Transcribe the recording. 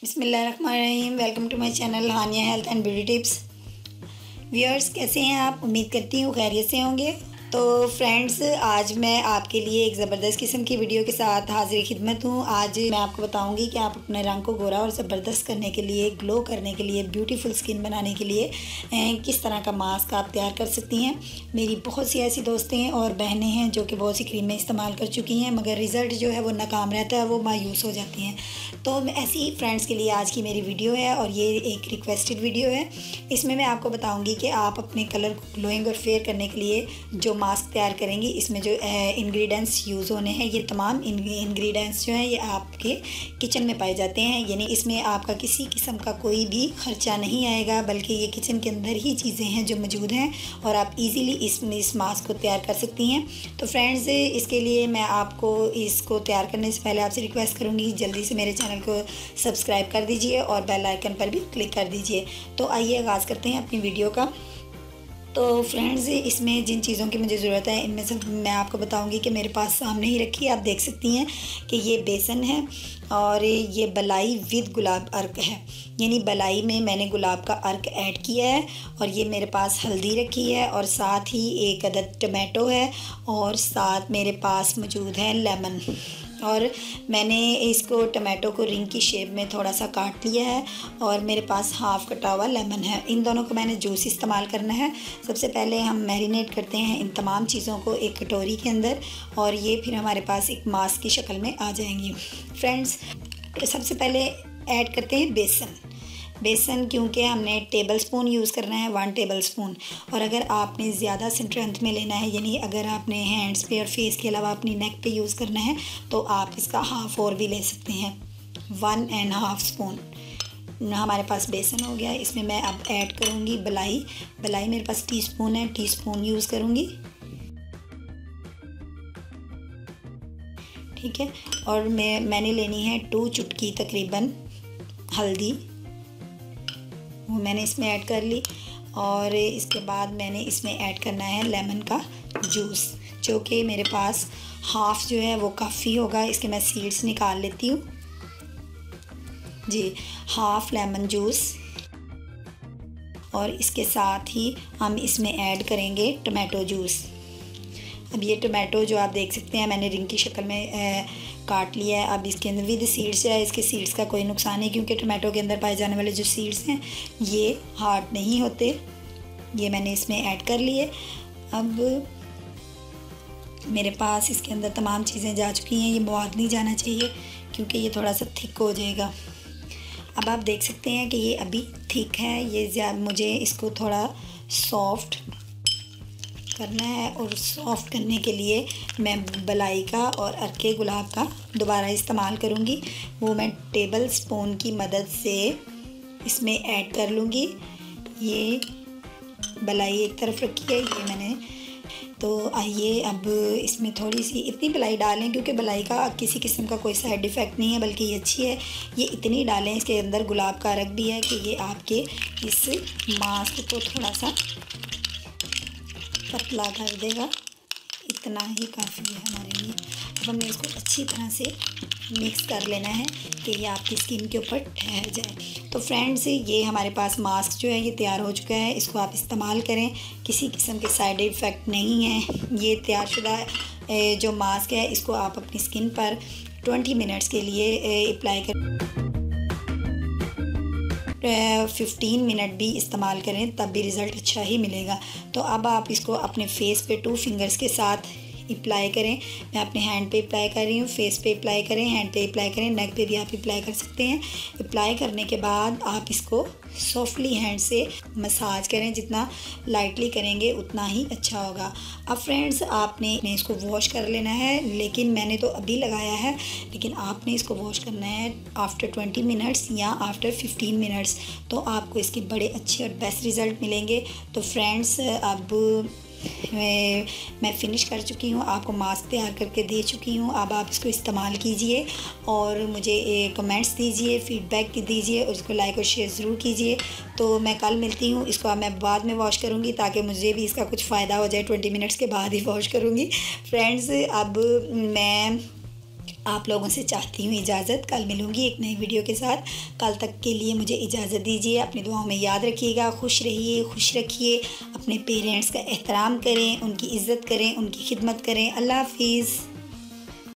बिस्मिल्लाहिर्रहमानिर्रहीम। Welcome to my channel Haniya health and beauty tips. Viewers, कैसे हैं आप? उम्मीद करती हूँ खैरियत से होंगे। तो फ्रेंड्स, आज मैं आपके लिए एक ज़बरदस्त किस्म की वीडियो के साथ हाजिर खिदमत हूँ। आज मैं आपको बताऊँगी कि आप अपने रंग को गोरा और ज़बरदस्त करने के लिए, ग्लो करने के लिए, ब्यूटीफुल स्किन बनाने के लिए किस तरह का मास्क आप तैयार कर सकती हैं। मेरी बहुत सी ऐसी दोस्तें और बहनें हैं जो कि बहुत सी क्रीमें इस्तेमाल कर चुकी हैं, मगर रिज़ल्ट जो है वो नाकाम रहता है, वो मायूस हो जाती हैं। तो ऐसी फ्रेंड्स के लिए आज की मेरी वीडियो है और ये एक रिक्वेस्टेड वीडियो है। इसमें मैं आपको बताऊंगी कि आप अपने कलर को ग्लोइंग और फेयर करने के लिए जो मास्क तैयार करेंगी, इसमें जो इंग्रेडिएंट्स यूज़ होने हैं, ये तमाम इंग्रेडिएंट्स जो हैं ये आपके किचन में पाए जाते हैं। यानी इसमें आपका किसी किस्म का कोई भी ख़र्चा नहीं आएगा, बल्कि ये किचन के अंदर ही चीज़ें हैं जो मौजूद हैं और आप इजीली इस मास्क को तैयार कर सकती हैं। तो फ्रेंड्स, इसके लिए मैं आपको इसको तैयार करने से पहले आपसे रिक्वेस्ट करूँगी, जल्दी से मेरे चैनल को सब्सक्राइब कर दीजिए और बेल आइकन पर भी क्लिक कर दीजिए। तो आइए आगाज़ करते हैं अपनी वीडियो का। तो फ्रेंड्स, इसमें जिन चीज़ों की मुझे ज़रूरत है, इनमें से मैं आपको बताऊंगी कि मेरे पास सामने ही रखी है। आप देख सकती हैं कि ये बेसन है और ये बलाई विद गुलाब अर्क है। यानी बलाई में मैंने गुलाब का अर्क ऐड किया है। और ये मेरे पास हल्दी रखी है और साथ ही एक अदद टमाटो है और साथ मेरे पास मौजूद है लेमन। और मैंने इसको टमाटो को रिंग की शेप में थोड़ा सा काट लिया है और मेरे पास हाफ़ कटा हुआ लेमन है। इन दोनों को मैंने जूस इस्तेमाल करना है। सबसे पहले हम मैरिनेट करते हैं इन तमाम चीज़ों को एक कटोरी के अंदर और ये फिर हमारे पास एक मास्क की शक्ल में आ जाएंगी। फ्रेंड्स, सबसे पहले ऐड करते हैं बेसन, क्योंकि हमने टेबल स्पून यूज़ करना है, 1 टेबल स्पून। और अगर आपने ज़्यादा स्ट्रेंथ में लेना है, यानी अगर आपने हैंड्स पे और फेस के अलावा अपनी नेक पे यूज़ करना है, तो आप इसका हाफ़ और भी ले सकते हैं, 1.5 स्पून। हमारे पास बेसन हो गया। इसमें मैं अब ऐड करूँगी बलाई मेरे पास टीस्पून है, टीस्पून यूज़ करूँगी, ठीक है। और मैंने लेनी है 2 चुटकी तकरीबन हल्दी, वो मैंने इसमें ऐड कर ली। और इसके बाद मैंने इसमें ऐड करना है लेमन का जूस, जो कि मेरे पास हाफ़ जो है वो काफ़ी होगा। इसके मैं सीड्स निकाल लेती हूँ जी। Half lemon juice. और इसके साथ ही हम इसमें ऐड करेंगे टमाटो जूस। अब ये टमाटो जो आप देख सकते हैं, मैंने रिंग की शक्ल में काट लिया है। अब इसके अंदर विद सीड्स है, इसके सीड्स का कोई नुकसान नहीं, क्योंकि टमाटो के अंदर पाए जाने वाले जो सीड्स हैं ये हार्ड नहीं होते। ये मैंने इसमें ऐड कर लिए। अब मेरे पास इसके अंदर तमाम चीज़ें जा चुकी हैं। ये बहुत नहीं जाना चाहिए क्योंकि ये थोड़ा सा थिक हो जाएगा। अब आप देख सकते हैं कि ये अभी थिक है। ये मुझे इसको थोड़ा सॉफ्ट करना है और सॉफ्ट करने के लिए मैं बलाई का और अर्के गुलाब का दोबारा इस्तेमाल करूँगी। वो मैं टेबल स्पून की मदद से इसमें ऐड कर लूँगी। ये बलाई एक तरफ रखी है, ये मैंने। तो आइए अब इसमें थोड़ी सी इतनी बलाई डालें, क्योंकि बलाई का किसी किस्म का कोई साइड इफ़ेक्ट नहीं है, बल्कि ये अच्छी है। ये इतनी डालें, इसके अंदर गुलाब का अर्क भी है कि ये आपके इस मास्क को थोड़ा सा पतला कर देगा। इतना ही काफ़ी है हमारे लिए। अब हमें इसको अच्छी तरह से मिक्स कर लेना है कि ये आपकी स्किन के ऊपर ठहर जाए। तो फ्रेंड्स, ये हमारे पास मास्क जो है ये तैयार हो चुका है। इसको आप इस्तेमाल करें, किसी किस्म के साइड इफ़ेक्ट नहीं है। ये तैयारशुदा जो मास्क है, इसको आप अपनी स्किन पर 20 मिनट्स के लिए अप्लाई करें। 15 मिनट भी इस्तेमाल करें, तब भी रिज़ल्ट अच्छा ही मिलेगा। तो अब आप इसको अपने फेस पे 2 फिंगर्स के साथ अप्लाई करें। मैं अपने हैंड पे अप्लाई कर रही हूँ, फेस पे अप्लाई करें, हैंड पे अप्लाई करें, नेक पे भी आप अप्लाई कर सकते हैं। अप्लाई करने के बाद आप इसको सॉफ्टली हैंड से मसाज करें। जितना लाइटली करेंगे उतना ही अच्छा होगा। अब फ्रेंड्स, आपने इसको वॉश कर लेना है, लेकिन मैंने तो अभी लगाया है, लेकिन आपने इसको वॉश करना है आफ्टर 20 मिनट्स या आफ्टर 15 मिनट्स। तो आपको इसके बड़े अच्छे और बेस्ट रिज़ल्ट मिलेंगे। तो फ्रेंड्स, अब मैं फ़िनिश कर चुकी हूँ, आपको मास्क तैयार करके दे चुकी हूँ। अब आप इसको इस्तेमाल कीजिए और मुझे कमेंट्स दीजिए, फ़ीडबैक दीजिए और इसको लाइक और शेयर ज़रूर कीजिए। तो मैं कल मिलती हूँ। इसको अब मैं बाद में वॉश करूँगी ताकि मुझे भी इसका कुछ फ़ायदा हो जाए। 20 मिनट्स के बाद ही वॉश करूँगी। फ्रेंड्स, अब मैं आप लोगों से चाहती हूँ इजाज़त। कल मिलूँगी एक नई वीडियो के साथ। कल तक के लिए मुझे इजाज़त दीजिए। अपनी दुआओं में याद रखिएगा। खुश रहिए, खुश रखिए। अपने पेरेंट्स का एहतराम करें, उनकी इज़्ज़त करें, उनकी खिदमत करें। अल्लाह हाफिज़।